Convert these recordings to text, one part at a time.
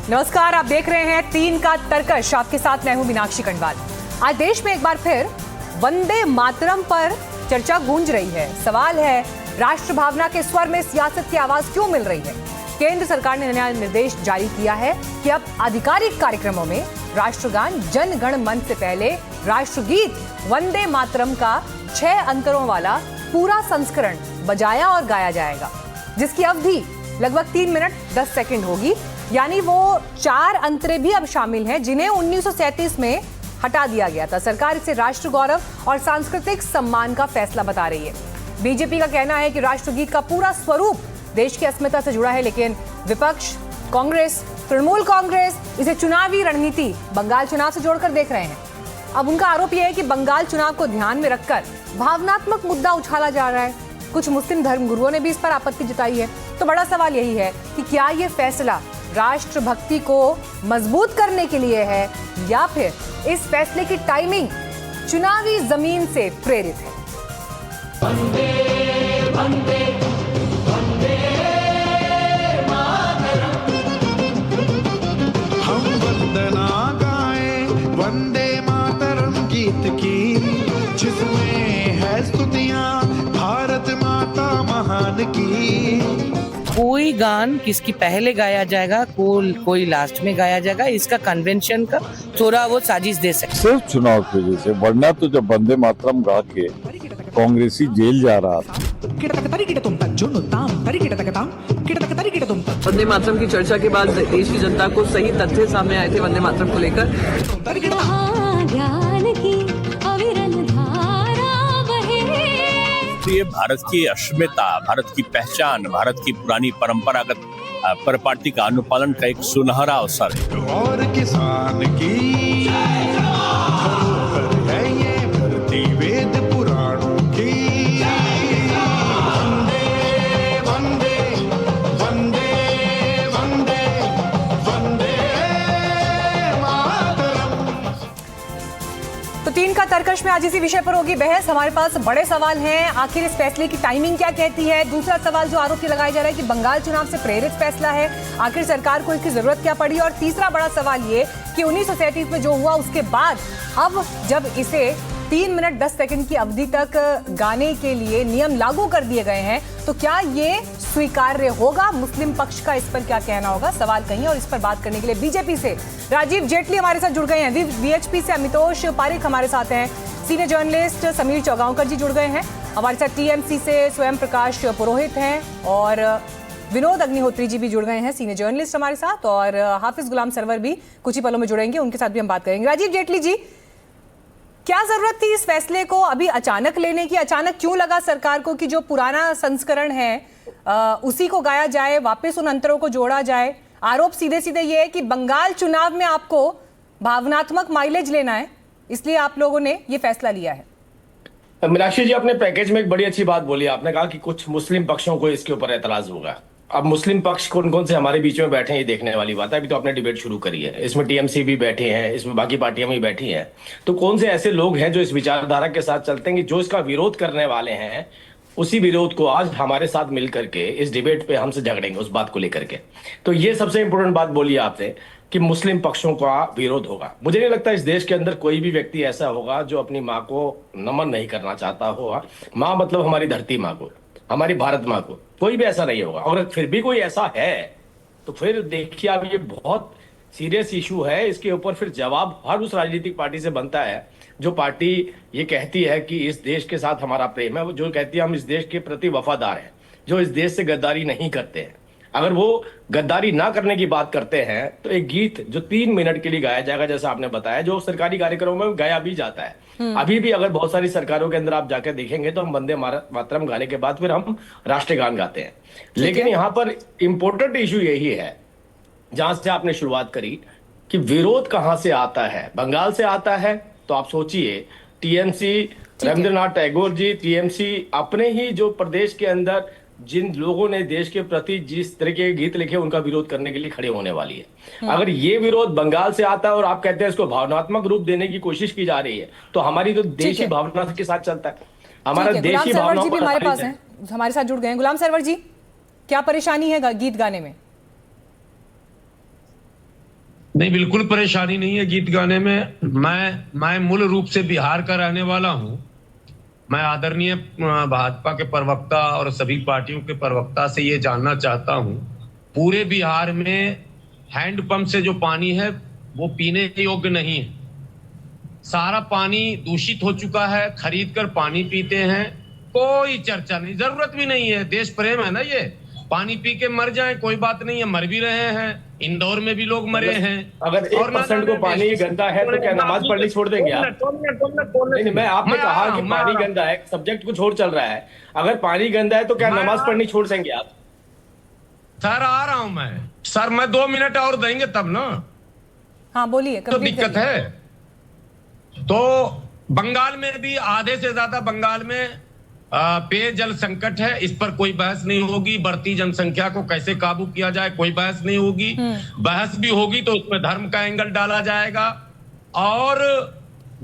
नमस्कार, आप देख रहे हैं 3 का तर्कश। आपके साथ मैं हूं मीनाक्षी खंडवाल। आज देश में एक बार फिर वंदे मातरम पर चर्चा गूंज रही है। सवाल है, राष्ट्र भावना के स्वर में सियासत की आवाज क्यों मिल रही है? केंद्र सरकार ने नया निर्देश जारी किया है कि अब आधिकारिक कार्यक्रमों में राष्ट्रगान जन गण मन से पहले राष्ट्रगीत वंदे मातरम का 6 अंतरों वाला पूरा संस्करण बजाया और गाया जाएगा, जिसकी अवधि लगभग 3 मिनट 10 सेकंड होगी। यानी वो 4 अंतरे भी अब शामिल हैं जिन्हें 1937 में हटा दिया गया था। सरकार इसे राष्ट्र गौरव और सांस्कृतिक सम्मान का फैसला बता रही है। बीजेपी का कहना है कि राष्ट्रगीत का पूरा स्वरूप देश की अस्मिता से जुड़ा है, लेकिन विपक्ष, कांग्रेस, तृणमूल कांग्रेस इसे चुनावी रणनीति बंगाल चुनाव से जोड़कर देख रहे हैं। अब उनका आरोप यह है कि बंगाल चुनाव को ध्यान में रखकर भावनात्मक मुद्दा उछाला जा रहा है। कुछ मुस्लिम धर्मगुरुओं ने भी इस पर आपत्ति जताई है। तो बड़ा सवाल यही है कि क्या ये फैसला राष्ट्रभक्ति को मजबूत करने के लिए है या फिर इस फैसले की टाइमिंग चुनावी जमीन से प्रेरित है? वंदे वंदे वंदे मातरम, हम वंदना गाएं वंदे मातरम गीत की, जिसमें है स्तुतियां भारत माता महान की। कोई गान किसकी पहले गाया जाएगा, कोई लास्ट में गाया जाएगा, इसका कन्वेंशन का थोड़ा वो साजिश दे सकते। सिर्फ चुनाव की वजह से, वरना तो जब वंदे मातरम गा के कांग्रेसी जेल जा रहा था। वंदे मातरम की चर्चा के बाद देश की जनता को सही तथ्य सामने आए थे वंदे मातरम को लेकर। ये भारत की अस्मिता, भारत की पहचान, भारत की पुरानी परंपरागत परिपाटी का अनुपालन का एक सुनहरा अवसर है। और किसान की धरोहर है ये धरती वेद पुराणों की। वंदे वंदे वंदे वंदे मातरम। तो 3 का तर्कश में आज इसी विषय पर होगी बहस। हमारे पास बड़े सवाल हैं, आखिर इस फैसले की टाइमिंग क्या कहती है? दूसरा सवाल जो आरोप लगाया जा रहा है कि बंगाल चुनाव से प्रेरित फैसला है, आखिर सरकार को इसकी जरूरत क्या पड़ी? और तीसरा बड़ा सवाल ये कि 1937 में जो हुआ उसके बाद अब जब इसे 3 मिनट 10 सेकंड की अवधि तक गाने के लिए नियम लागू कर दिए गए हैं, तो क्या ये स्वीकार्य होगा? मुस्लिम पक्ष का इस पर क्या कहना होगा? सवाल कहीं। और इस पर बात करने के लिए बीजेपी से राजीव जेटली हमारे साथ जुड़ गए हैं, वीएचपी से अमितोष पारिक हमारे साथ हैं, सीनियर जर्नलिस्ट समीर चौगांवकर जी जुड़ गए हैं, हमारे साथ टीएमसी से स्वयं प्रकाश पुरोहित हैं और विनोद अग्निहोत्री जी भी जुड़ गए हैं, सीनियर जर्नलिस्ट हमारे साथ, और हाफिज गुलाम सरवर भी कुछ ही पलों में जुड़ेंगे, उनके साथ भी हम बात करेंगे। राजीव जेटली जी, क्या जरूरत थी इस फैसले को अभी अचानक लेने की? अचानक क्यों लगा सरकार को कि जो पुराना संस्करण है उसी को गाया जाए, वापस उन अंतरों को जोड़ा जाए? आरोप सीधे सीधे ये है कि बंगाल चुनाव में आपको भावनात्मक माइलेज लेना है, इसलिए आप लोगों ने ये फैसला लिया है। मीनाक्षी जी, अपने पैकेज में एक बड़ी अच्छी बात बोली। आपने कहा कि कुछ मुस्लिम पक्षों को इसके ऊपर एतराज होगा। अब मुस्लिम पक्ष कौन कौन से हमारे बीच में बैठे हैं ये देखने वाली बात है। अभी तो आपने डिबेट शुरू करी है, इसमें टीएमसी भी बैठे हैं, इसमें बाकी पार्टियां भी बैठी हैं। तो कौन से ऐसे लोग हैं जो इस विचारधारा के साथ चलते हैं कि जो इसका विरोध करने वाले हैं, उसी विरोध को आज हमारे साथ मिल करके इस डिबेट पे हमसे झगड़ेंगे उस बात को लेकर के। तो ये सबसे इंपॉर्टेंट बात बोली आपने कि मुस्लिम पक्षों का विरोध होगा। मुझे नहीं लगता इस देश के अंदर कोई भी व्यक्ति ऐसा होगा जो अपनी माँ को नमन नहीं करना चाहता होगा। माँ मतलब हमारी धरती माँ को, हमारी भारत माँ को, कोई भी ऐसा नहीं होगा। और फिर भी कोई ऐसा है तो फिर देखिए, अब ये बहुत सीरियस इशू है। इसके ऊपर फिर जवाब हर उस राजनीतिक पार्टी से बनता है जो पार्टी ये कहती है कि इस देश के साथ हमारा प्रेम है, जो कहती है हम इस देश के प्रति वफादार हैं, जो इस देश से गद्दारी नहीं करते हैं। अगर वो गद्दारी ना करने की बात करते हैं तो एक गीत जो 3 मिनट के लिए गाया जाएगा, जैसा आपने बताया, जो सरकारी कार्यक्रमों में गाया भी जाता है। अभी भी अगर बहुत सारी सरकारों के अंदर आप जाकर देखेंगे तो हम वंदे मातरम गाने के बाद फिर हम राष्ट्रगान गाते हैं। लेकिन यहाँ पर इंपॉर्टेंट इशू यही है, जहां से आपने शुरुआत करी, कि विरोध कहां से आता है? बंगाल से आता है। तो आप सोचिए, टीएमसी, रविंद्रनाथ टैगोर जी, टीएमसी अपने ही जो प्रदेश के अंदर जिन लोगों ने देश के प्रति जिस तरह के गीत लिखे उनका विरोध करने के लिए खड़े होने वाली है। अगर ये विरोध बंगाल से आता है और आप कहते हैं इसको भावनात्मक रूप देने की कोशिश की जा रही है, तो हमारी तो देशी भावना के साथ चलता है, हमारा देशी भावना भी हमारे पास है, हमारे साथ जुड़ गए हैं। गुलाम सरवर जी, क्या परेशानी है गीत गाने में? नहीं, बिल्कुल परेशानी नहीं है गीत गाने में। मैं मूल रूप से बिहार का रहने वाला हूं। मैं आदरणीय भाजपा के प्रवक्ता और सभी पार्टियों के प्रवक्ता से ये जानना चाहता हूं, पूरे बिहार में हैंडपंप से जो पानी है वो पीने योग्य नहीं है। सारा पानी दूषित हो चुका है, खरीद कर पानी पीते हैं, कोई चर्चा नहीं, जरूरत भी नहीं है। देश प्रेम है ना ये, पानी पी के मर जाए कोई बात नहीं है, मर भी रहे हैं, इंदौर में भी लोग मरे हैं। अगर 1% को पानी गंदा है तो क्या नमाज पढ़नी छोड़ देंगे आप? नहीं, मैं आपने कहा कि पानी गंदा है, सब्जेक्ट कुछ और चल रहा है। अगर पानी गंदा है तो क्या नमाज पढ़नी छोड़ देंगे आप? सर आ रहा हूं मैं, सर मैं 2 मिनट और देंगे तब ना। हाँ बोलिए, तो दिक्कत है। तो बंगाल में भी आधे से ज्यादा बंगाल में पेयजल संकट है, इस पर कोई बहस नहीं होगी। बढ़ती जनसंख्या को कैसे काबू किया जाए, कोई बहस नहीं होगी। बहस भी होगी तो उसमें धर्म का एंगल डाला जाएगा। और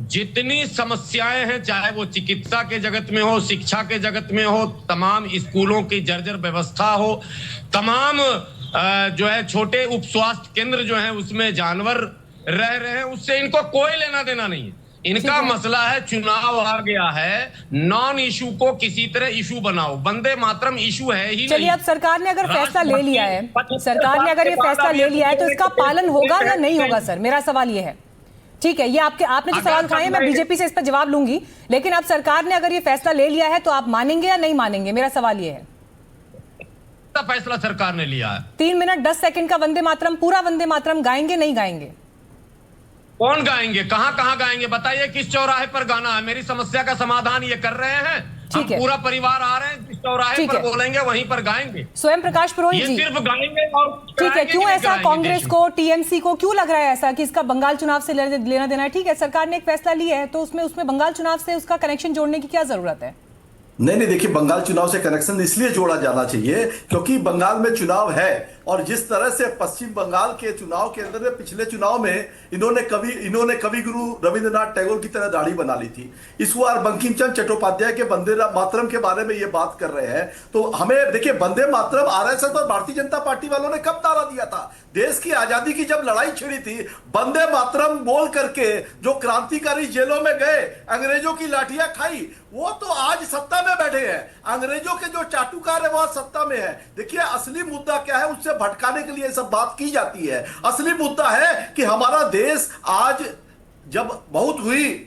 जितनी समस्याएं हैं, चाहे वो चिकित्सा के जगत में हो, शिक्षा के जगत में हो, तमाम स्कूलों की जर्जर व्यवस्था हो, तमाम जो है छोटे उप स्वास्थ्य केंद्र जो है उसमें जानवर रह रहे हैं, उससे इनको कोई लेना देना नहीं है। इनका मसला है चुनाव आ गया है, नॉन इशू को किसी तरह इशू बनाओ। वंदे मातरम इशू है ही नहीं। चलिए, अब सरकार ने अगर फैसला ले लिया है, सरकार ने अगर ये फैसला ले लिया है तो इसका पालन होगा या नहीं होगा? सर मेरा सवाल ये है। ठीक है, ये आपने जो सवाल उठाए मैं बीजेपी से इस पर जवाब लूंगी, लेकिन अब सरकार ने अगर ये फैसला ले लिया है तो आप मानेंगे या नहीं मानेंगे? मेरा सवाल ये है। फैसला सरकार ने लिया है। 3 मिनट 10 सेकंड का वंदे मातरम, पूरा वंदे मातरम गाएंगे नहीं गाएंगे? कौन गाएंगे, कहां कहां गाएंगे बताइए? किस चौराहे पर गाना है? मेरी समस्या का समाधान ये कर रहे हैं। ठीक है, पूरा परिवार आ रहे हैं, जिस चौराहे पर बोलेंगे वहीं पर गाएंगे। स्वयं प्रकाश पुरोहित जी, सिर्फ गाएंगे और ठीक है, क्यों ऐसा कांग्रेस को, टीएमसी को क्यों लग रहा है ऐसा कि इसका बंगाल चुनाव से लेना देना है? ठीक है, सरकार ने एक फैसला लिया है तो उसमें बंगाल चुनाव से उसका कनेक्शन जोड़ने की क्या जरूरत है? नहीं, देखिए, बंगाल चुनाव से कनेक्शन इसलिए जोड़ा जाना चाहिए क्योंकि बंगाल में चुनाव है। और जिस तरह से पश्चिम बंगाल के चुनाव के अंदर में पिछले चुनाव में इन्होंने कवि गुरु रविंद्रनाथ टैगोर की तरह दाढ़ी बना ली थी। इस बार बंकिम चंद्र चट्टोपाध्याय के वंदे मातरम के बारे में ये बात कर रहे हैं। तो हमें देखिए, वंदे मातरम आरएसएस और भारतीय जनता पार्टी वालों ने कब नारा दिया था? देश की आजादी की जब लड़ाई छिड़ी थी, वंदे मातरम बोल करके जो क्रांतिकारी जेलों में गए, अंग्रेजों की लाठियां खाई, वो तो आज सत्ता में बैठे हैं। अंग्रेजों के जो चाटुकार है वो सत्ता में है। देखिए, असली मुद्दा क्या है, उससे भटकाने के लिए सब बात की जाती है। असली मुद्दा है कि हमारा देश आज जब बहुत हुई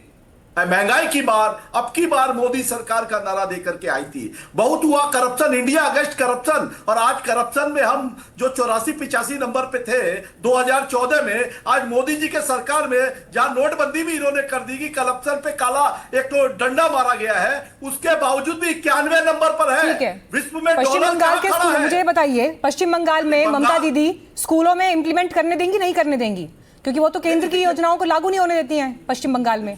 महंगाई की बार, अब की बार मोदी सरकार का नारा देकर के आई थी। बहुत हुआ करप्शन, इंडिया अगेंस्ट करप्शन, और आज करप्शन में हम जो 84-85 नंबर पे थे 2014 में, आज मोदी जी के सरकार में जहां नोटबंदी भी इन्होंने कर दी कि करप्शन पे काला एक तो डंडा मारा गया है, उसके बावजूद भी 91 नंबर पर है। विश्व में पश्चिम बंगाल के स्कूल, मुझे बताइए, पश्चिम बंगाल में ममता दीदी स्कूलों में इंप्लीमेंट करने देंगी नहीं करने देंगी? क्योंकि वो तो केंद्र की योजनाओं को लागू नहीं होने देती हैं पश्चिम बंगाल में।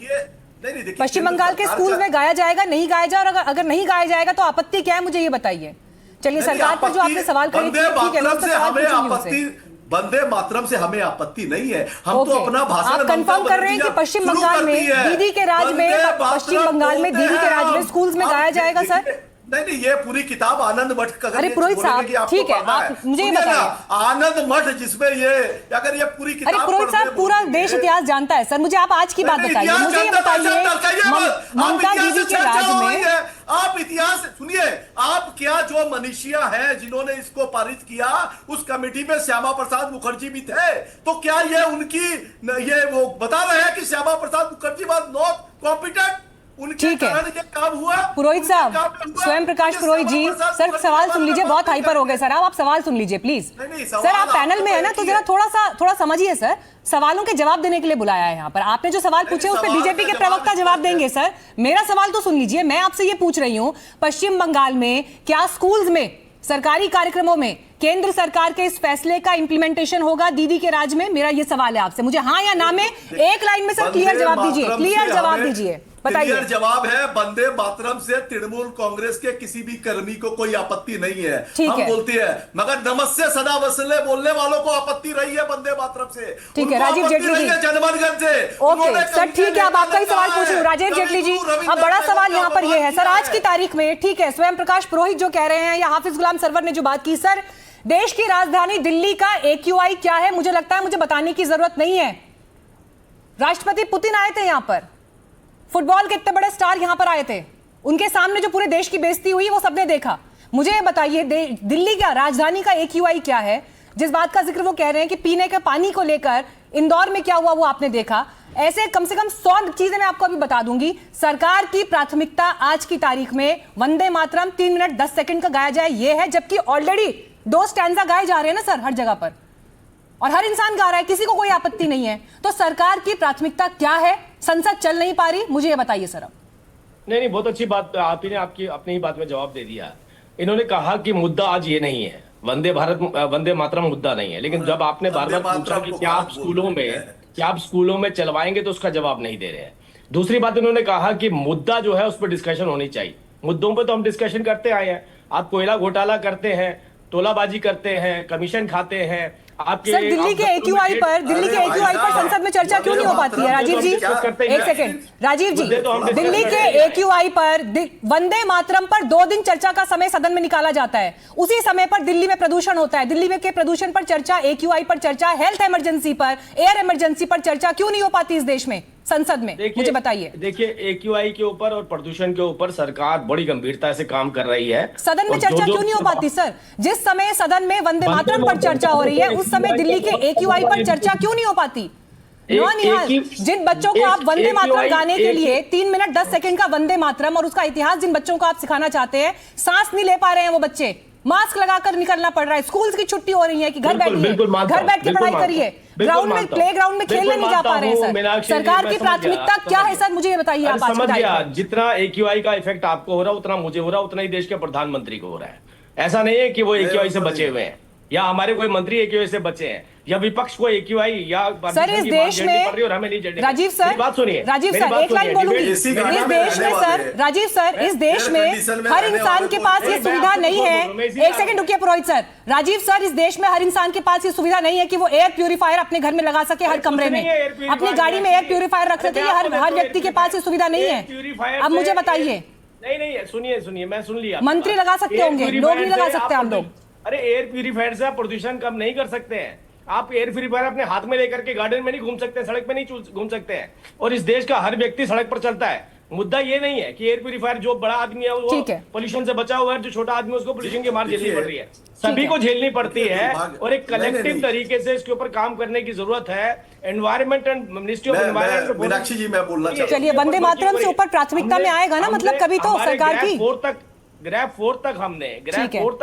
पश्चिम बंगाल के स्कूल में गाया जाएगा नहीं गाया जाए, और अगर नहीं गाया जाएगा तो आपत्ति क्या है, मुझे ये बताइए। चलिए, सरकार पर जो आपने सवाल करे थे, ठीक है, मैं उसका सवाल पूछूंगी। वंदे मातरम से हमें आपत्ति नहीं है, हम तो अपना भाषण। आप कंफर्म कर रहे हैं कि पश्चिम बंगाल में दीदी के राज में, पश्चिम बंगाल में दीदी के राज में स्कूल्स में गाया जाएगा? सर नहीं, ये पूरी किताब आनंद मठ का, अरे पुरोहित साहब, ठीक है, आप मुझे ये बताइए, आनंद मठ जिसमें ये, अगर ये पूरी किताब, अरे पुरोहित साहब पूरा देश इतिहास जानता है। सर मुझे आप आज की बात बताइए, मुझे ये बताइए, ममता दीदी के राज में आप इतिहास सुनिए। आप क्या जो मनीषिया है जिन्होंने इसको पारित किया, उस कमेटी में श्यामा प्रसाद मुखर्जी भी थे, तो क्या ये उनकी ये वो बता रहे हैं कि Shyama Prasad Mukherjee was not competent? ठीक है, पुरोहित साहब, स्वयं प्रकाश पुरोहित जी, सर सवाल सुन लीजिए, बहुत हाइपर हो गए सर आप सवाल सुन लीजिए प्लीज। सर आप पैनल में है ना, तो जरा थोड़ा समझिए सर, सवालों के जवाब देने के लिए बुलाया है यहाँ पर। आपने जो सवाल पूछे उस पर बीजेपी के प्रवक्ता जवाब देंगे। सर मेरा सवाल तो सुन लीजिए, मैं आपसे ये पूछ रही हूँ, पश्चिम बंगाल में क्या स्कूल्स में, सरकारी कार्यक्रमों में केंद्र सरकार के इस फैसले का इंप्लीमेंटेशन होगा दीदी के राज में? मेरा ये सवाल है आपसे, मुझे हाँ या ना में एक लाइन में सर क्लियर जवाब दीजिए, क्लियर जवाब दीजिए, बताइए। जवाब है, वंदे मातरम से तृणमूल कांग्रेस के किसी भी कर्मी को कोई आपत्ति नहीं है। हम बोलते हैं, मगर नमस्ते सदा वसले बोलने वालों को आपत्ति रही है वंदे मातरम से। ठीक है, राजीव जेटली जी, जनमनगन से। ओके सर, ठीक है, अब आपका ही सवाल पूछ रही हूँ राजीव जेटली जी। अब बड़ा सवाल यहाँ पर यह है सर, आज की तारीख में, ठीक है, स्वयं प्रकाश पुरोहित जो कह रहे हैं या हाफिज गुलाम सरवर ने जो बात की, सर देश की राजधानी दिल्ली का AQI क्या है मुझे लगता है मुझे बताने की जरूरत नहीं है। राष्ट्रपति पुतिन आए थे यहां पर, फुटबॉल के इतने बड़े स्टार यहां पर आए थे, उनके सामने जो पूरे देश की बेइज्जती हुई वो सबने देखा। मुझे ये बताइए दिल्ली का राजधानी का AQI क्या है? जिस बात का जिक्र वो कह रहे हैं कि पीने के पानी को लेकर इंदौर में क्या हुआ वो आपने देखा। ऐसे कम से कम 100 चीजें मैं आपको अभी बता दूंगी। सरकार की प्राथमिकता आज की तारीख में वंदे मातरम 3 मिनट 10 सेकंड का गाया जाए ये है, जबकि ऑलरेडी 2 स्टैंजा गाए जा रहे हैं ना सर हर जगह पर, और हर इंसान गा रहा है, किसी को कोई आपत्ति नहीं है। तो सरकार की प्राथमिकता क्या है? संसद चल नहीं पा रही, मुझे ये बताइए सर। अब नहीं, बहुत अच्छी बात आप ही ने आपकी अपनी ही बात में जवाब दे दिया। इन्होंने कहा कि मुद्दा आज ये नहीं है, वंदे मातरम मुद्दा नहीं है, लेकिन जब आपने बार बार पूछा कि क्या आप स्कूलों में चलवाएंगे तो उसका जवाब नहीं दे रहे हैं। दूसरी बात इन्होंने कहा कि मुद्दा जो है उस पर डिस्कशन होनी चाहिए। मुद्दों पे तो हम डिस्कशन करते आए हैं। आप कोयला घोटाला करते हैं, तोलाबाजी करते हैं, कमीशन खाते हैं। आपके सर दिल्ली के AQI पर संसद में चर्चा क्यों नहीं हो पाती है? राजीव जी एक सेकंड, राजीव जी दिल्ली के AQI पर वंदे मातरम पर 2 दिन चर्चा का समय सदन में निकाला जाता है, उसी समय पर दिल्ली में प्रदूषण होता है। दिल्ली में के प्रदूषण पर चर्चा, AQI पर चर्चा, हेल्थ इमरजेंसी पर, एयर इमरजेंसी पर चर्चा क्यों नहीं हो पाती इस देश में संसद में? मुझे बताइए। देखिए AQI के ऊपर और प्रदूषण के ऊपर सरकार बड़ी गंभीरता से काम कर रही है। सदन में चर्चा क्यों नहीं हो पाती सर? जिस समय सदन में वंदे मातरम पर चर्चा हो रही है उस समय दिल्ली के AQI पर चर्चा क्यों नहीं हो पाती? जिन बच्चों को आप वंदे मातरम गाने के लिए 3 मिनट 10 सेकंड का वंदे मातरम और उसका इतिहास जिन बच्चों को आप सिखाना चाहते हैं, सांस नहीं ले पा रहे हैं वो बच्चे, मास्क लगाकर निकलना पड़ रहा है, स्कूल की छुट्टी हो रही है कि घर बैठिए, घर बैठ के पढ़ाई करिए, ग्राउंड में प्लेग्राउंड में खेलने नहीं जा पा रहे हैं सर। सरकार की प्राथमिकता क्या है सर? मुझे ये बताइए आप। समझ गया, जितना AQI का इफेक्ट आपको हो रहा है उतना मुझे हो रहा है, उतना ही देश के प्रधानमंत्री को हो रहा है। ऐसा नहीं है कि वो AQI से बचे हुए हैं या हमारे कोई मंत्री AQI से बचे हैं या विपक्ष को AQI या सर इस देश में राजीव सर, राजीव सर एक लाइन बोलूंगी। इस देश में सर, राजीव सर इस देश में हर इंसान के पास ये सुविधा नहीं है। एक सेकंड रुकिए पुरोहित सर। राजीव सर इस देश में हर इंसान के पास ये सुविधा नहीं है कि वो एयर प्यूरिफायर अपने घर में लगा सके, हर कमरे में अपनी गाड़ी में एयर प्यूरिफायर रख सके। हर व्यक्ति के पास ये सुविधा नहीं है। अब मुझे बताइए। नहीं, सुनिए, मैं सुन लिया। मंत्री लगा सकते होंगे, लोग नहीं लगा सकते हम लोग। अरे एयर प्यूरिफायर से आप प्रदूषण कम नहीं कर सकते हैं। आप एयर प्यूरिफायर अपने हाथ में लेकर के गार्डन में नहीं घूम सकते, सड़क पे नहीं घूम सकते हैं। और इस देश का हर व्यक्ति सड़क पर चलता है। मुद्दा ये नहीं है कि एयर प्यूरिफायर जो बड़ा आदमी है वो पोल्यूशन से बचा हुआ है, जो छोटा आदमी है उसको पोल्यूशन की मार झेलनी पड़ रही है। सभी को झेलनी पड़ती है और एक कलेक्टिव तरीके से इसके ऊपर काम करने की जरूरत है। Environment and ministry of environment. Meenakshi ji मैं बोलना चाहता हूं, चलिए वंदे मातरम से ऊपर प्राथमिकता में आएगा ना, मतलब कभी तो सरकार की ग्रैफ 4 तक हमने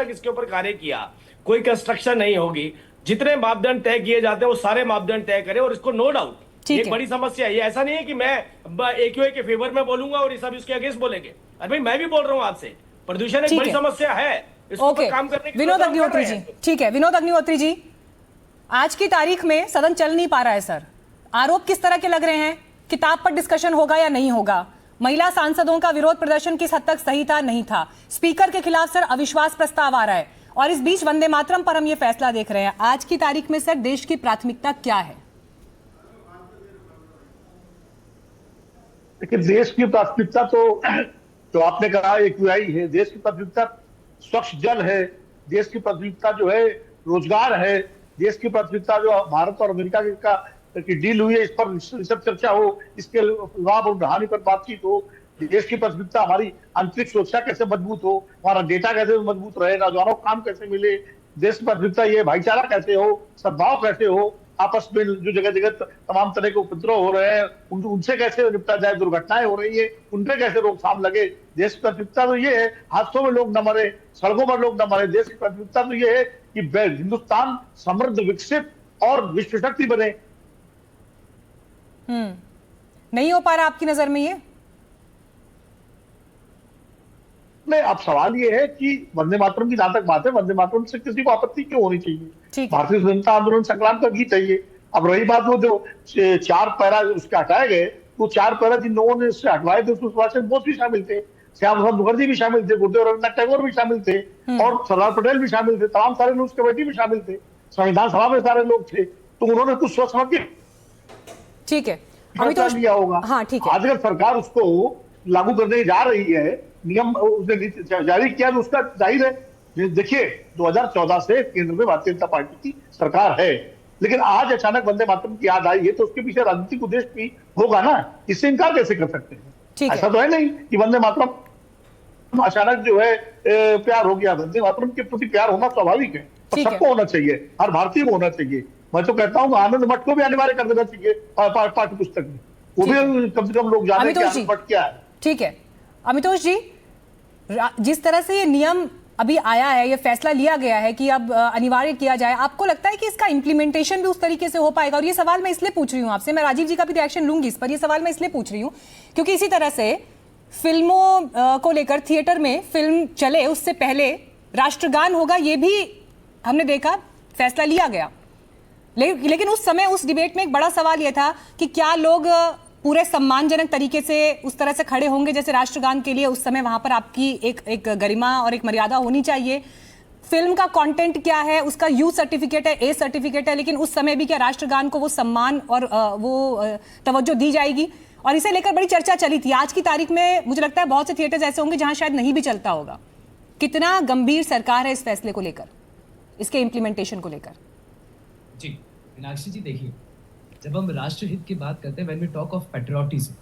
इसके ऊपर कार्य किया। कोई कंस्ट्रक्शन नहीं होगी। जितने मापदंड तय किए जाते हैं वो सारे मापदंड तय करें और इसको नो डाउट ये बड़ी समस्या है। ये ऐसा नहीं है कि मैं AQI के फेवर में बोलूंगा और ये सब इसके अगेंस्ट बोलेंगे। अरे भाई मैं भी बोल रहा हूं आपसे, प्रदूषण एक बड़ी समस्या है, इसको काम करने की। विनोद अग्निहोत्री जी, ठीक है विनोद अग्निहोत्री जी, आज की तारीख में सदन चल नहीं पा रहा है सर। आरोप किस तरह के लग रहे हैं? किताब पर डिस्कशन होगा या नहीं होगा? महिला सांसदों का विरोध प्रदर्शन किस हद तक सही था, नहीं था? स्पीकर के खिलाफ सर अविश्वास प्रस्ताव आ रहा है और इस बीच वंदे मातरम पर हम ये फैसला देख रहे हैं। आज की तारीख में सर देश की प्राथमिकता क्या है? देखिए देश की प्राथमिकता तो आपने कहा AQI है, देश की प्राथमिकता स्वच्छ जल है, देश की प्राथमिकता जो है रोजगार है, देश की प्राथमिकता जो भारत और अमेरिका की डील हुई है इस पर सब चर्चा हो, इसके लाभ और हानि पर बातचीत हो। देश की प्राथमिकता हमारी आंतरिक सुरक्षा कैसे मजबूत हो, हमारा डेटा कैसे मजबूत रहे, नौजवानों को काम कैसे मिले। देश की प्राथमिकता ये भाईचारा कैसे हो, सद्भाव कैसे हो, आपस में जो जगह जगह तमाम तरह के उपद्रव हो रहे हैं उनसे कैसे निपटा जाए, दुर्घटनाएं हो रही है उन पे कैसे रोकथाम लगे। देश की प्राथमिकता तो ये है हादसों में लोग न मरे, सड़कों पर लोग न मरे। देश की प्राथमिकता तो ये है कि हिंदुस्तान समृद्ध, विकसित और विश्व शक्ति बने। नहीं हो पा रहा आपकी नजर में ये? अब सवाल ये है कि वंदे मातरम की जहां तक बात है, वंदे मातरम से किसी को आपत्ति क्यों होनी चाहिए? भारतीय स्वतंत्रता आंदोलन संग्राम का गीत है ये। अब रही बात वो जो 4 पैरा उसके हटाए गए, तो 4 पैरा जिन लोगों ने उससे हटवाए थे उसमें सुभाष चंद्र बोस भी शामिल थे, श्यामा प्रसाद मुखर्जी भी शामिल थे, गुरुदेव रविन्द्रनाथ टैगोर भी शामिल थे और सरदार पटेल भी शामिल थे, तमाम सारे लोग उसके बेटी भी शामिल थे, संविधान सभा में सारे लोग थे। तो उन्होंने कुछ सोच समझ के ठीक है लिया होगा। हाँ ठीक है। आज अगर सरकार उसको लागू करने जा रही है, नियम उसने जारी किया तो उसका जाहिर है देखिए 2014 से केंद्र में भारतीय जनता पार्टी की सरकार है, लेकिन आज अचानक वंदे मातरम की याद आई है, तो उसके पीछे राजनीतिक उद्देश्य भी होगा ना, इससे इनकार कैसे कर सकते हैं? ऐसा तो है नहीं कि वंदे मातरम अचानक जो है प्यार हो गया। वंदे मातरम के प्रति प्यार होना स्वाभाविक है, और सबको होना चाहिए, हर भारतीय को होना चाहिए। मैं तो कहता हूँ आनंद मठ को भी अनिवार्य कर देना चाहिए पाठ्य पुस्तक में, वो भी कम से कम लोग जाने कि आनंद मठ क्या है। ठीक है अमितोष जी, जिस तरह से ये नियम अभी आया है, ये फैसला लिया गया है कि अब अनिवार्य किया जाए, आपको लगता है कि इसका इंप्लीमेंटेशन भी उस तरीके से हो पाएगा? और ये सवाल मैं इसलिए पूछ रही हूँ आपसे, मैं राजीव जी का भी रिएक्शन लूंगी इस पर, ये सवाल मैं इसलिए पूछ रही हूँ क्योंकि इसी तरह से फिल्मों को लेकर थिएटर में फिल्म चले उससे पहले राष्ट्रगान होगा, ये भी हमने देखा, फैसला लिया गया। लेकिन उस समय उस डिबेट में एक बड़ा सवाल यह था कि क्या लोग पूरे सम्मानजनक तरीके से उस तरह से खड़े होंगे जैसे राष्ट्रगान के लिए उस समय वहां पर आपकी एक गरिमा और एक मर्यादा होनी चाहिए। फिल्म का कंटेंट क्या है, उसका यू सर्टिफिकेट है, ए सर्टिफिकेट है, लेकिन उस समय भी क्या राष्ट्रगान को वो सम्मान और वो तवज्जो दी जाएगी? और इसे लेकर बड़ी चर्चा चली थी। आज की तारीख में मुझे लगता है बहुत से थिएटर्स ऐसे होंगे जहां शायद नहीं भी चलता होगा। कितना गंभीर सरकार है इस फैसले को लेकर, इसके इम्प्लीमेंटेशन को लेकर? जी मीनाक्षी जी, देखिए जब हम राष्ट्रहित की बात करते हैं, when we talk of patriotism,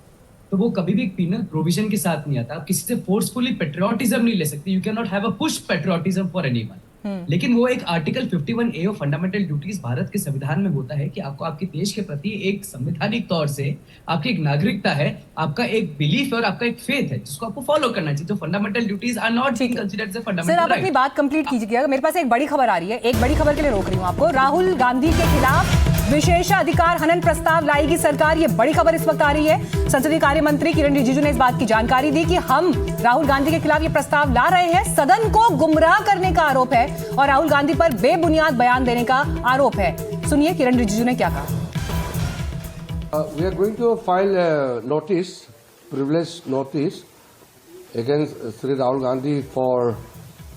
तो वो कभी भी एक पीनल प्रोविजन के साथ नहीं आता। आप किसी से फोर्सफुली पैट्रियोटिज्म नहीं ले सकते, you can not have a push patriotism for anyone. लेकिन वो एक article 51A of fundamental duties Bharat के संविधान में होता है कि आपको आपके देश के प्रति एक संवैधानिक तौर से आपकी एक नागरिकता है, आपका एक बिलीफ और आपका एक फेथ है जिसको आपको फॉलो करना चाहिए। तो fundamental duties are not being considered as a fundamental right. Sir, आप अपनी बात कंप्लीट कीजिएगा, मेरे पास एक बड़ी खबर आ रही है, एक बड़ी खबर के लिए रोक रही हूँ आपको। राहुल गांधी के खिलाफ विशेषाधिकार हनन प्रस्ताव लाएगी सरकार, ये बड़ी खबर इस वक्त आ रही है। संसदीय कार्य मंत्री किरण रिजिजू ने इस बात की जानकारी दी कि हम राहुल गांधी के खिलाफ ये प्रस्ताव ला रहे हैं। सदन को गुमराह करने का आरोप है और राहुल गांधी पर बेबुनियाद बयान देने का आरोप है। सुनिए किरण रिजिजू ने क्या कहा। We are going to file a notice, privileged notice, against Sri Rahul Gandhi for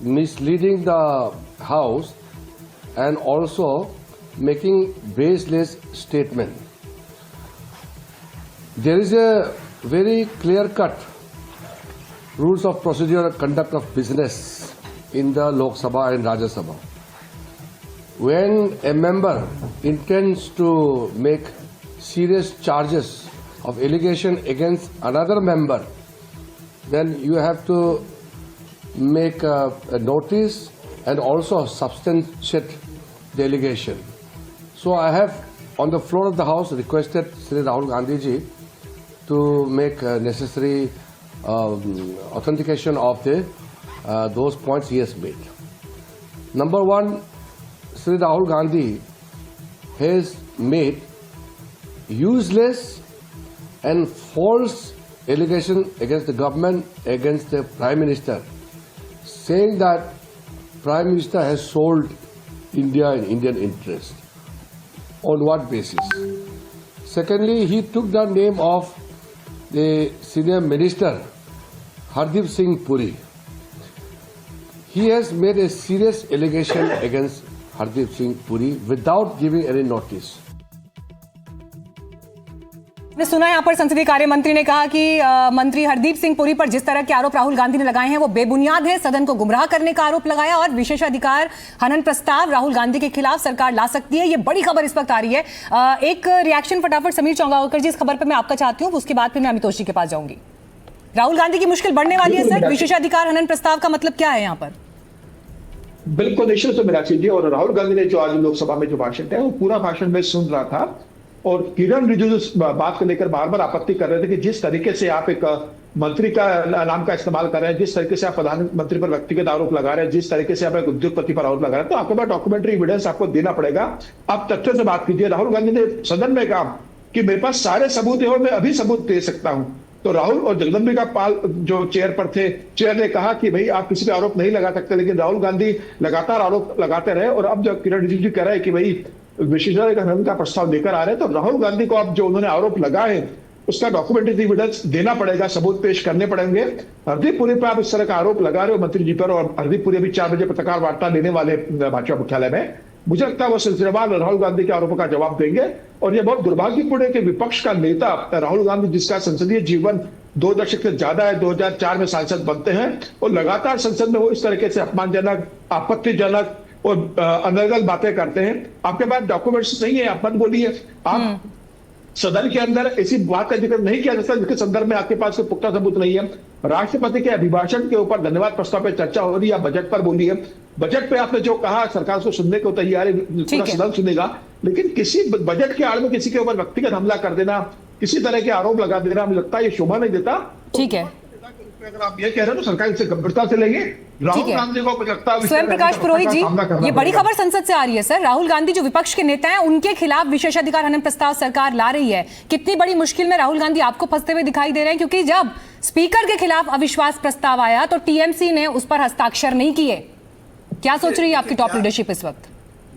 misleading the House and also making baseless statement. There is a very clear-cut rules of procedure and conduct of business in the Lok Sabha and Rajya Sabha. When a member intends to make serious charges of allegation against another member, then you have to make a notice and also substantiate the allegation. So I have on the floor of the House requested Sri Rahul Gandhi ji to make necessary authentication of the those points he has made. Number one, Sri Rahul Gandhi has made useless and false allegation against the government, against the Prime Minister, saying that Prime Minister has sold India and Indian interest. On what basis? Secondly, he took the name of the senior minister Hardeep Singh Puri. He has made a serious allegation against Hardeep Singh Puri without giving any notice. ने सुना यहाँ पर संसदीय कार्य मंत्री ने कहा कि मंत्री हरदीप सिंह पुरी पर जिस तरह के आरोप राहुल गांधी ने लगाए हैं वो बेबुनियाद है, सदन को गुमराह करने का आरोप लगाया और विशेषाधिकार हनन प्रस्ताव राहुल गांधी के खिलाफ सरकार ला सकती है। ये बड़ी खबर इस वक्त आ रही है। एक रिएक्शन फटाफट समीर चौंगावकर जी इस खबर पर मैं आपका चाहती हूँ, उसके बाद फिर मैं अमितोष जी के पास जाऊंगी। राहुल गांधी की मुश्किल बढ़ने वाली है सर, विशेषाधिकार हनन प्रस्ताव का मतलब क्या है यहाँ पर? बिल्कुल निश्चित से मीनाक्षी जी, और राहुल गांधी ने जो आज लोकसभा में जो भाषण दिया वो पूरा भाषण में सुन रहा था और किरण रिजिजू बात को लेकर बार बार आपत्ति कर रहे थे कि जिस तरीके से आप एक मंत्री का नाम का इस्तेमाल कर रहे हैं, जिस तरीके से आप प्रधानमंत्री पर व्यक्तिगत आरोप लगा रहे हैं, जिस तरीके से आप एक उद्योगपति पर आरोप लगा रहे हैं, तो आपके पास डॉक्यूमेंट्री एविडेंस आपको देना पड़ेगा। आप तथ्य से बात कीजिए। राहुल गांधी ने सदन में कहा कि मेरे पास सारे सबूत है और मैं अभी सबूत दे सकता हूं। तो राहुल और जगदम्बिका पाल जो चेयर पर थे, चेयर ने कहा कि भाई आप किसी पे आरोप नहीं लगा सकते, लेकिन राहुल गांधी लगातार आरोप लगाते रहे। और अब जब किरण रिजिजू कह रहे हैं कि भाई विशेषाधिकार हनन का प्रस्ताव लेकर आ रहे हैं, तो राहुल गांधी को अब जो उन्होंने आरोप लगाए उसका डॉक्यूमेंट्री एविडेंस देना पड़ेगा, सबूत पेश करने पड़ेंगे। हरदीप पुरी पर आप इस तरह का आरोप लगा रहे हो मंत्री जी पर, और हरदीप पुरी अभी 4 बजे पत्रकार वार्ता लेने वाले भाजपा मुख्यालय में। मुझे लगता है वो सिलसिलेवार राहुल गांधी के आरोपों का जवाब देंगे। और यह बहुत दुर्भाग्यपूर्ण है कि विपक्ष का नेता राहुल गांधी, जिसका संसदीय जीवन 2 दशक से ज्यादा है, 2004 में सांसद बनते हैं और लगातार संसद में वो इस तरीके से अपमानजनक, आपत्तिजनक और अनर्गल बातें करते हैं। आपके पास डॉक्यूमेंट्स नहीं है, आप मत बोलिए। आप सदन के अंदर ऐसी बात का जिक्र नहीं किया जाता जिसके संदर्भ में आपके पास कोई पुख्ता सबूत नहीं है। राष्ट्रपति के अभिभाषण के ऊपर धन्यवाद प्रस्ताव पे चर्चा हो रही है, बजट पर बोली है। बजट पे आपने जो कहा सरकार उसको सुनने को तैयार है, पूरा सदन सुनेगा, लेकिन किसी बजट के आड़ में किसी के ऊपर व्यक्तिगत हमला कर देना, किसी तरह के आरोप लगा देना, मुझे लगता है ये शोभा नहीं देता। ठीक है, अगर आप ये कह रहे हो तो सरकार इसे गंभीरता से लेंगे। राहुल गांधी को मुझे लगता है स्वयं प्रकाश पुरोहित जी, ये बड़ी खबर संसद से आ रही है सर। राहुल गांधी जो विपक्ष के नेता हैं, उनके खिलाफ विशेषाधिकार हनन प्रस्ताव सरकार ला रही है। कितनी बड़ी मुश्किल में राहुल गांधी आपको फंसते हुए दिखाई दे रहे हैं, क्योंकि जब स्पीकर के खिलाफ अविश्वास प्रस्ताव आया तो टीएमसी ने उस पर हस्ताक्षर नहीं किए। क्या सोच रही है आपकी टॉप लीडरशिप इस वक्त?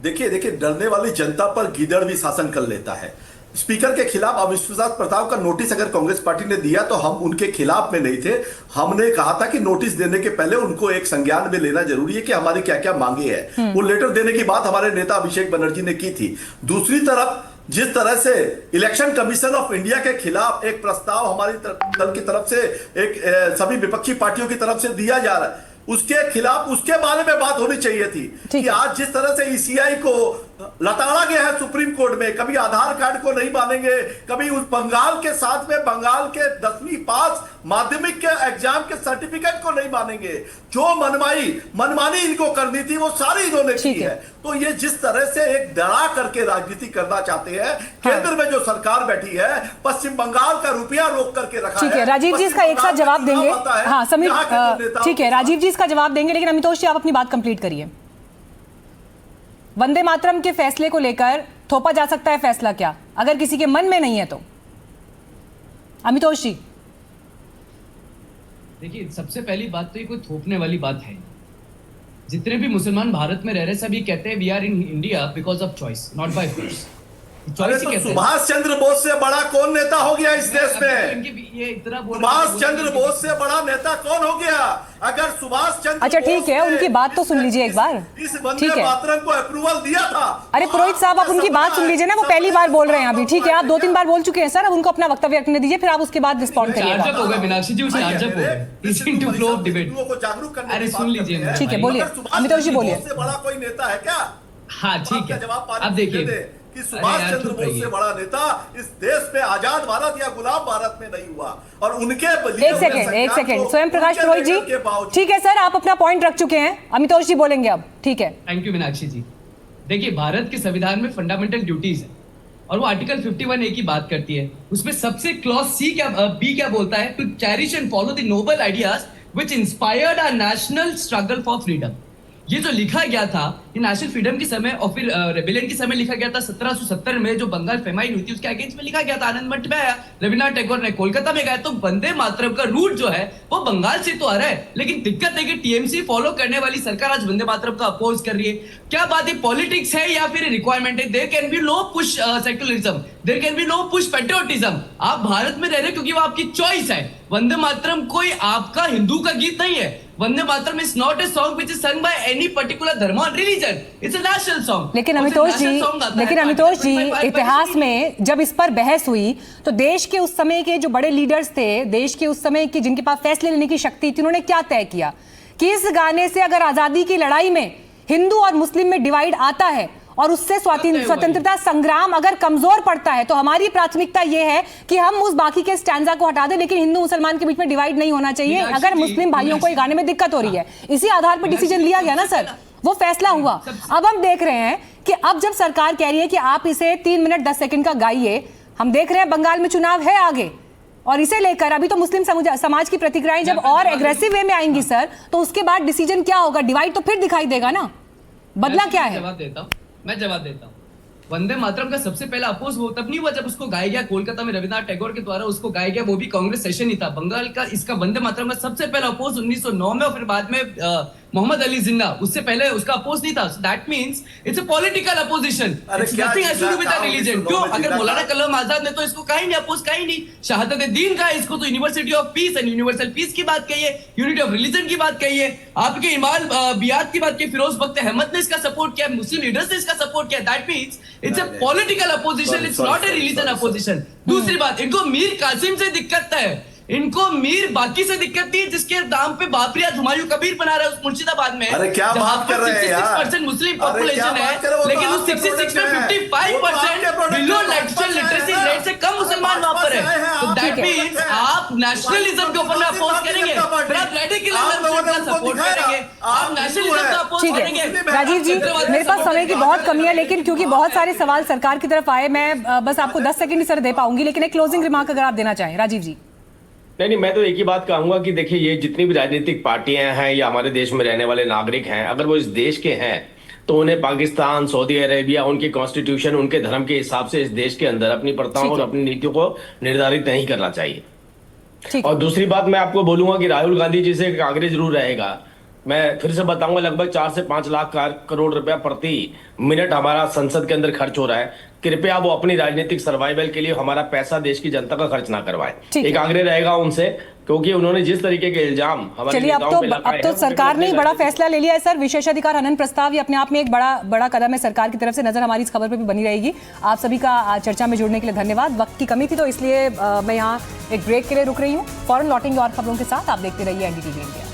देखिए, डरने वाली जनता पर गीदड़ भी शासन कर लेता है। स्पीकर के खिलाफ अविश्वास प्रस्ताव का नोटिस अगर कांग्रेस पार्टी ने दिया तो हम उनके खिलाफ में नहीं थे। हमने कहा था कि नोटिस देने के पहले उनको एक संज्ञान में लेना जरूरी है कि हमारी क्या क्या मांगे हैं। वो लेटर देने की बात हमारे नेता अभिषेक बनर्जी ने की थी। दूसरी तरफ जिस तरह से इलेक्शन कमीशन ऑफ इंडिया के खिलाफ एक प्रस्ताव हमारी दल की तरफ से एक सभी विपक्षी पार्टियों की तरफ से दिया जा रहा है, उसके खिलाफ उसके बारे में बात होनी चाहिए थी कि आज जिस तरह से ईसीआई को लताड़ा गया है सुप्रीम कोर्ट में, कभी आधार कार्ड को नहीं मानेंगे, कभी उस बंगाल के साथ में बंगाल के 10वीं पास माध्यमिक के एग्जाम के सर्टिफिकेट को नहीं मानेंगे। जो मनमानी इनको करनी थी वो सारी इन्होंने की है। तो ये जिस तरह से एक डरा करके राजनीति करना चाहते हैं, केंद्र में जो सरकार बैठी है, पश्चिम बंगाल का रुपया रोक करके रखा है। ठीक है, राजीव जी इसका एक साथ जवाब देंगे। हाँ समीर, ठीक है, राजीव जी इसका जवाब देंगे, लेकिन अमितोष जी आप अपनी बात कंप्लीट करिए। वंदे मातरम के फैसले को लेकर थोपा जा सकता है फैसला क्या, अगर किसी के मन में नहीं है तो? अमितोष जी देखिए, सबसे पहली बात तो ये कोई थोपने वाली बात है। जितने भी मुसलमान भारत में रह रहे सब ये कहते हैं we are in India because of choice, not by force. अरे तो सुभाष चंद्र बोस से बड़ा कौन नेता हो गया इस देश में? सुभाष चंद्र बोस से बड़ा नेता कौन हो गया? अगर सुभाष चंद्र, अच्छा ठीक है, उनकी बात तो सुन लीजिए एक बार। इस वंदे मातरम को अप्रूवल दिया था। अरे पुरोहित साहब, आप उनकी बात सुन लीजिए ना, वो पहली बार बोल रहे हैं अभी। ठीक है, आप 2-3 बार बोल चुके हैं सर, अब उनको अपना वक्तव्य रखने दीजिए, फिर आप उसके बाद रिस्पॉन्ड करिएगा। अरे सुन लीजिए, ठीक है, बोलिए अमितोष जी, बोलिए। बड़ा कोई नेता है क्या? हाँ ठीक है, अब देखिए कि सुभाष चंद्र बोस से बड़ा नेता इस देश में आजाद भारत या गुलाम भारत में नहीं हुआ। और उनके एक सेकेंड स्वयं प्रकाश पुरोहित जी, ठीक है सर, आप अपना पॉइंट रख चुके हैं, अमितोष जी बोलेंगे अब। ठीक है, थैंक यू मीनाक्षी जी। देखिए, भारत के संविधान में फंडामेंटल ड्यूटीज है और वो आर्टिकल 51A की बात करती है। उसमें सबसे क्लॉज बी क्या बोलता है? To cherish and follow the noble ideas which inspired our national struggle for freedom. ये जो लिखा गया था ये नेशनल फ्रीडम के समय और फिर रेबेलियन के समय लिखा गया था 1770 में, जो बंगाल फेमाइन हुई थी उसके अगेंस्ट में लिखा गया था। आनंद मठ में आया, रविन्द्रनाथ टैगोर ने कोलकाता में गया। तो वंदे मातरम का रूट जो है वो बंगाल से तो आ रहा है, लेकिन दिक्कत है कि टीएमसी फॉलो करने वाली सरकार आज वंदे मातरम का अपोज कर रही है। क्या बात है, पॉलिटिक्स है या फिर रिक्वायरमेंट है? There can be no push secularism, there can be no push patriotism. आप भारत में रह रहे क्योंकि वो आपकी चॉइस है। वंदे मातरम कोई आपका हिंदू का गीत नहीं है। Vande Mataram is not a song which is sung by any particular धर्म और religion, it's a national song. लेकिन अमितोष जी इतिहास में जब इस पर बहस हुई तो देश के उस समय के जो बड़े लीडर्स थे, देश के उस समय की जिनके पास फैसले लेने की शक्ति थी, उन्होंने क्या तय किया कि इस गाने से अगर आजादी की लड़ाई में हिंदू और मुस्लिम में डिवाइड आता है और उससे स्वतंत्रता संग्राम अगर कमजोर पड़ता है तो हमारी प्राथमिकता यह है कि हम उस बाकी के स्टैंजा को हटा दें, लेकिन हिंदू मुसलमान के बीच में डिवाइड नहीं होना चाहिए। अगर मुस्लिम भाइयों को ये गाने में दिक्कत हो रही है, इसी आधार पर डिसीजन लिया गया ना सर, वो फैसला हुआ। अब हम देख रहे हैं कि अब जब सरकार कह रही है कि आप इसे 3 मिनट 10 सेकंड का गाइए, हम देख रहे हैं बंगाल में चुनाव है आगे, और इसे लेकर अभी तो मुस्लिम समाज की प्रतिक्रियाएं जब और एग्रेसिव वे में आएंगी सर, तो उसके बाद डिसीजन क्या होगा? डिवाइड तो फिर दिखाई देगा ना, बदला क्या है? मैं जवाब देता हूँ। वंदे मातरम का सबसे पहला अपोज वो तब नहीं हुआ जब उसको गाया गया कोलकाता में रविन्द्रनाथ टैगोर के द्वारा, उसको गाया गया, वो भी कांग्रेस सेशन ही था। बंगाल का इसका वंदे मातरम का सबसे पहला अपोज 1909 में और फिर बाद में मोहम्मद अली जिन्ना, उससे पहले उसका अपोज नहीं था। That means it's a political opposition, it's nothing has to do with the religion. क्यों? अगर मौलाना कलाम आजाद ने तो इसको कहीं नहीं अपोज, कहीं नहीं। शहादत दीन का इसको तो university of peace and universal peace की बात कही है, यूनिटी ऑफ रिलीजन की बात कही है, आपके इमाम बियात की बात की, फिरोज बख्त अहमद ने इसका सपोर्ट किया, मुस्लिम लीडर्स ने इसका सपोर्ट किया। That means it's a political opposition, it's not a religion opposition. दूसरी बात, इनको मीर कासिम से दिक्कत है इनको मीर बाकी से दिक्कत थी जिसके दाम पे बाबरिया हुमायूं कबीर बना रहा है उस मुर्शिदाबाद में। अरे क्या बात कर रहे हैं यार, 66% मुस्लिम पॉपुलेशन है, लेकिन उस 66 में 55% बिलो लिटरेसी रेट से कम मुसलमान वहां पर है। तो दैट मींस आप नेशनलिज्म के ऊपर अपोज करेंगे, फिर आप रेडिकलिज्म का सपोर्ट करेंगे, आप नेशनलिज्म का अपोज ठीक करेंगे। है राजीव जी, मेरे पास समय की बहुत कमी है, लेकिन क्योंकि बहुत सारे सवाल सरकार की तरफ आए, मैं बस आपको 10 सेकंड ही सर दे पाऊंगी, लेकिन एक क्लोजिंग रिमार्क अगर आप देना चाहें राजीव जी। नहीं, मैं तो एक ही बात कहूंगा कि देखिए, ये जितनी भी राजनीतिक पार्टियां हैं या हमारे देश में रहने वाले नागरिक हैं, अगर वो इस देश के हैं तो उन्हें पाकिस्तान, सऊदी अरेबिया, उनके कॉन्स्टिट्यूशन, उनके धर्म के हिसाब से इस देश के अंदर अपनी प्रथाओं और अपनी नीतियों को निर्धारित नहीं करना चाहिए। और दूसरी बात मैं आपको बोलूंगा कि राहुल गांधी जी से एक आग्रह जरूर रहेगा। मैं फिर से बताऊंगा, लगभग 4 से 5 लाख करोड़ रुपया प्रति मिनट हमारा संसद के अंदर खर्च हो रहा है। कृपया वो अपनी राजनीतिक सर्वाइवल के लिए हमारा पैसा देश की जनता का खर्च ना करवाए। एक आग्रह रहेगा उनसे, क्योंकि उन्होंने जिस तरीके के इल्जाम हमारे चलिए, अब तो सरकार ने बड़ा फैसला ले लिया है सर। विशेषाधिकार हनन प्रस्ताव ये अपने आप में एक बड़ा कदम है सरकार की तरफ से। नजर हमारी इस खबर पर भी बनी रहेगी। आप सभी का चर्चा में जुड़ने के लिए धन्यवाद। वक्त की कमी थी तो इसलिए मैं यहाँ एक ब्रेक के लिए रुक रही हूँ। फौरन लौटेंगे और खबरों के साथ। आप देखते रहिए NDTV इंडिया।